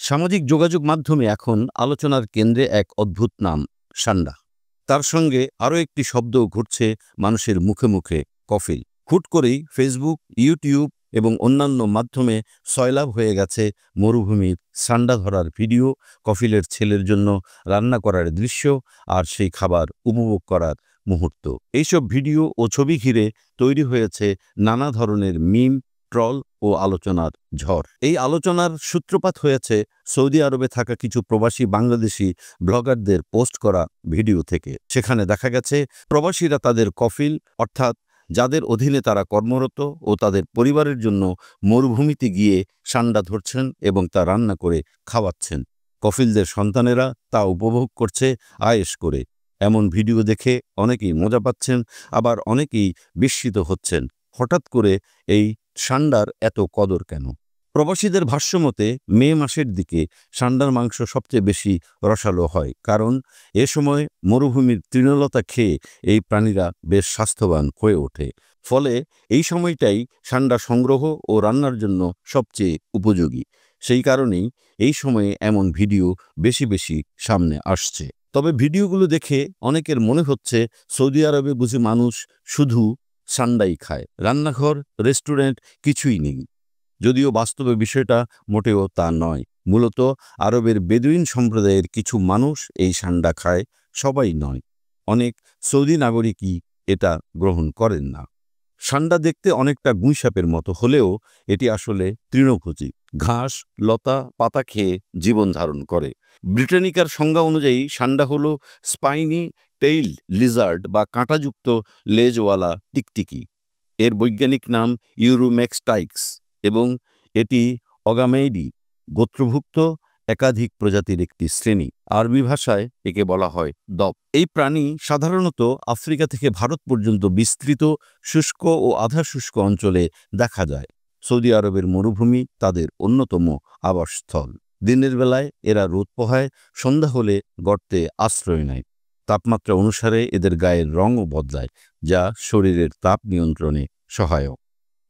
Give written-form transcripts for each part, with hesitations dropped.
সামাজিক যোগাযোগ মাধ্যমে এখন আলোচনার কেন্দ্রে এক অদ্ভুত নাম, সান্ডা। তার সঙ্গে আরও একটি শব্দও ঘুরছে মানুষের মুখে মুখে, কফিল। হুট করেই ফেসবুক, ইউটিউব এবং অন্যান্য মাধ্যমে সয়লাব হয়ে গেছে মরুভূমির সান্ডা ধরার ভিডিও, কফিলের ছেলের জন্য রান্না করার দৃশ্য, আর সেই খাবার উপভোগ করার মুহূর্ত। এইসব ভিডিও ও ছবি ঘিরে তৈরি হয়েছে নানা ধরনের মিম, ট্রল ও আলোচনার ঝড়। এই আলোচনার সূত্রপাত হয়েছে সৌদি আরবে থাকা কিছু প্রবাসী বাংলাদেশি ব্লগারদের পোস্ট করা ভিডিও থেকে। সেখানে দেখা গেছে প্রবাসীরা তাদের কফিল, অর্থাৎ যাদের অধীনে তারা কর্মরত, ও তাদের পরিবারের জন্য মরুভূমিতে গিয়ে সান্ডা ধরছেন এবং তা রান্না করে খাওয়াচ্ছেন। কফিলদের সন্তানেরা তা উপভোগ করছে আয়েশ করে। এমন ভিডিও দেখে অনেকেই মজা পাচ্ছেন, আবার অনেকেই বিস্মিত হচ্ছেন। হঠাৎ করে এই সান্ডার এত কদর কেন? প্রবাসীদের ভাষ্যমতে মে মাসের দিকে সান্ডার মাংস সবচেয়ে বেশি রসালো হয়, কারণ এ সময় মরুভূমির তৃণলতা খেয়ে এই প্রাণীরা বেশ স্বাস্থ্যবান হয়ে ওঠে। ফলে এই সময়টাই সান্ডা সংগ্রহ ও রান্নার জন্য সবচেয়ে উপযোগী। সেই কারণেই এই সময়ে এমন ভিডিও বেশি বেশি সামনে আসছে। তবে ভিডিওগুলো দেখে অনেকের মনে হচ্ছে সৌদি আরবে বুঝি মানুষ শুধু সান্ডাই খায়, রান্নাঘর, রেস্টুরেন্ট কিছুই নেই। যদিও বাস্তবে বিষয়টা মোটেও তা নয়। মূলত আরবের বেদুইন সম্প্রদায়ের কিছু মানুষ এই সান্ডা খায়, সবাই নয়। অনেক সৌদি নাগরিকই এটা গ্রহণ করেন না। সান্ডা দেখতে অনেকটা গুঁইসাপের মতো হলেও এটি আসলে তৃণভোজী, ঘাস, লতা, পাতা খেয়ে জীবন ধারণ করে। ব্রিটানিকার সংজ্ঞা অনুযায়ী সান্ডা হল স্পাইনি টেইল লিজার্ড বা কাঁটাযুক্ত লেজওয়ালা টিকটিকি। এর বৈজ্ঞানিক নাম ইউরোমেক্সটাইক্স এবং এটি অগামেইডি গোত্রভুক্ত একাধিক প্রজাতির একটি শ্রেণী। আরবি ভাষায় একে বলা হয় দব। এই প্রাণী সাধারণত আফ্রিকা থেকে ভারত পর্যন্ত বিস্তৃত শুষ্ক ও আধা শুষ্ক অঞ্চলে দেখা যায়। সৌদি আরবের মরুভূমি তাদের অন্যতম আবাসস্থল। দিনের বেলায় এরা রোদ পোহায়, সন্ধ্যা হলে গর্তে আশ্রয় নেয়। তাপমাত্রা অনুসারে এদের গায়ের রঙও বদলায়, যা শরীরের তাপ নিয়ন্ত্রণে সহায়ক।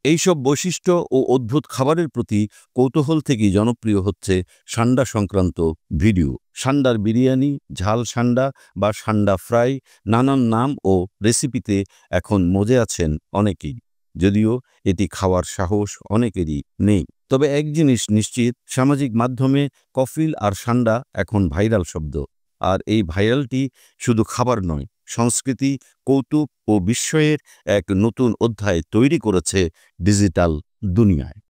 এইসব বৈশিষ্ট্য ও অদ্ভুত খাবারের প্রতি কৌতূহল থেকেই জনপ্রিয় হচ্ছে সান্ডা সংক্রান্ত ভিডিও। সান্ডার বিরিয়ানি, ঝাল সান্ডা বা সান্ডা ফ্রাই, নানান নাম ও রেসিপিতে এখন মজে আছেন অনেকেই, যদিও এটি খাওয়ার সাহস অনেকেরই নেই। তবে এক জিনিস নিশ্চিত, সামাজিক মাধ্যমে কফিল আর সান্ডা এখন ভাইরাল শব্দ। আর এই ভাইরালটি শুধু খাবার নয়, সংস্কৃতি, কৌতুক ও বিস্ময়ের এক নতুন অধ্যায় তৈরি করেছে ডিজিটাল দুনিয়ায়।